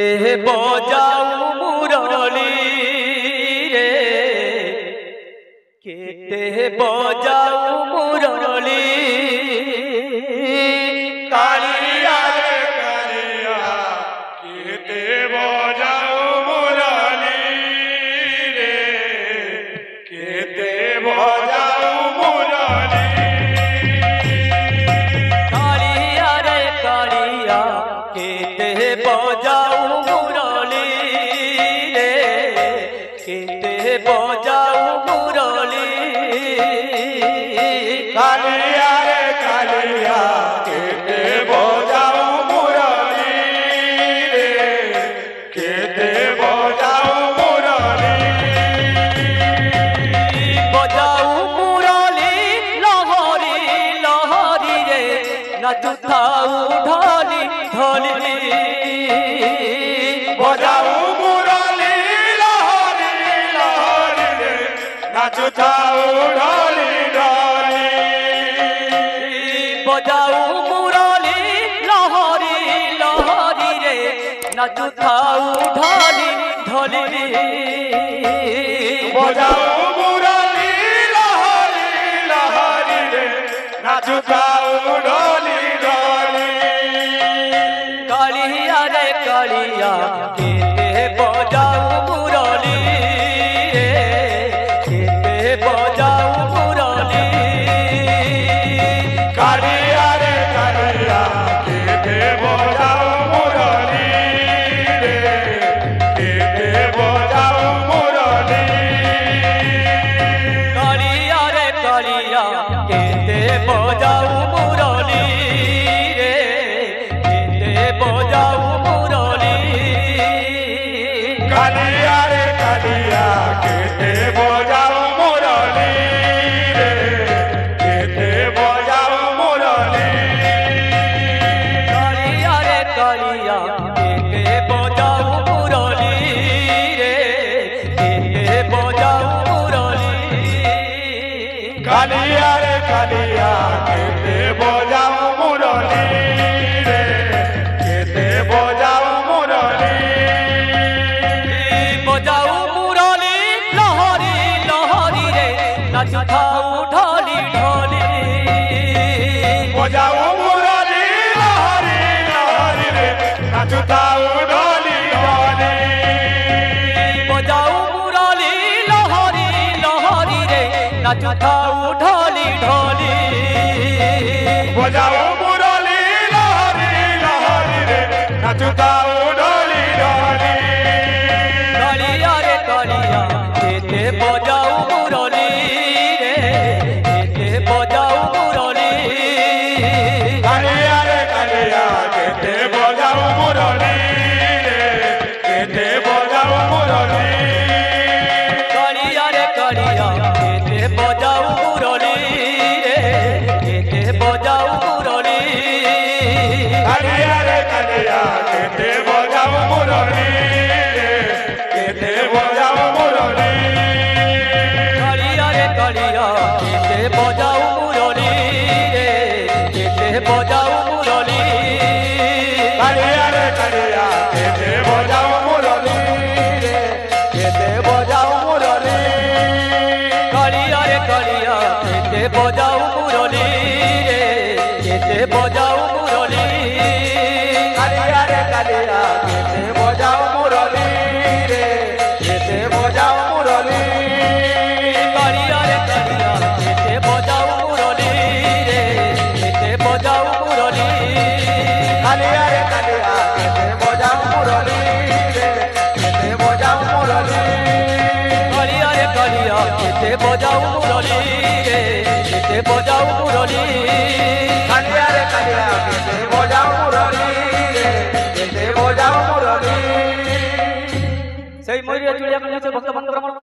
কেতে বজাও মুরলী রে কেতে বজাও মুরলী কালিয়া রে কালিয়া কেতে বজাও মুরলী রে কেতে বজাও মুরলী কালিয়া রে কালিয়া কেতে বজাও মুরলী রে কেতে বজাও মুরলী কালিয়া রে কালিয়া কেতে বজাও মুরলী রে কেতে বজাও মুরলী বজাও মুরলী লহরি লহরি রে নাচুথাও ঢলি ঢলি বজাও মুরলী লহরি লহরি রে নাচুথাও ঢলি ঢলি বজাও মুরলী লহরি লহরি রে নাচুথাও ঢলি ঢলি বজাও মুরলী লহরি লহরি রে নাচুথাও ঢলি ঢলি কালিয়া রে কালিয়া কেতে বজাও মুরলী রে কেতে বজাও মুরলী কালিয়া রে কালিয়া কেতে বজাও মুরলী রে কেতে বজাও মুরলী কালিয়া রে কালিয়া কেতে বজাও মুরলী রে কেতে বজাও মুরলী কালিয়া রে কালিয়া কেতে বজাও মুরলী রে কেতে বজাও মুরলী কালিয়া রে কালিয়া কেতে বজাও মুরলী রে কেতে বজাও মুরলী কালিয়া রে কালিয়া কেতে বজাও মুরলী রে কেতে বজাও মুরলী বজাও মুরলী লহরি লহরি রে নাচুথাও ঢলি ঢলি বজাও মুরলী লহরি লহরি রে নাচুথাও ঢলি ঢলি বজাও মুরলী লহরি লহরি রে নাচুথাও ঢলি ঢলি বজাও মুরলী লহরি লহরি রে নাচুথাও ঢলি ঢলি কালিয়া রে কালিয়া কেতে বজাও মুরলী রে কেতে বজাও মুরলী কালিয়া রে কালিয়া কেতে বজাও মুরলী রে কেতে বজাও মুরলী কালিয়া রে কালিয়া কেতে বজাও মুরলী রে কেতে বজাও মুরলী কালিয়া রে কালিয়া কেতে বজাও মুরলী রে কেতে বজাও মুরলী কালিয়া রে কালিয়া কেতে বজাও মুরলী রে কেতে বজাও মুরলী কালিয়া রে কালিয়া কেতে বজাও মুরলী রে কেতে বজাও মুরলী কালিয়া রে কালিয়া কেতে বজাও মুরলী রে কেতে বজাও মুরলী কালিয়া রে কালিয়া কেতে বজাও মুরলী রে কেতে বজাও মুরলী কালিয়া রে কালিয়া কেতে বজাও মুরলী রে কেতে বজাও মুরলী কালিয়া রে কালিয়া কেতে বজাও মুরলী রে কেতে বজাও মুরলী কালিয়া রে কালিয়া কেতে বজাও মুরলী রে কেতে বজাও মুরলী কালিয়া রে কালিয়া কেতে বজাও মুরলী রে কেতে বজাও মুরলী সেই ময়ূরিয়া চুড়িয়া ভক্ত বন্ধু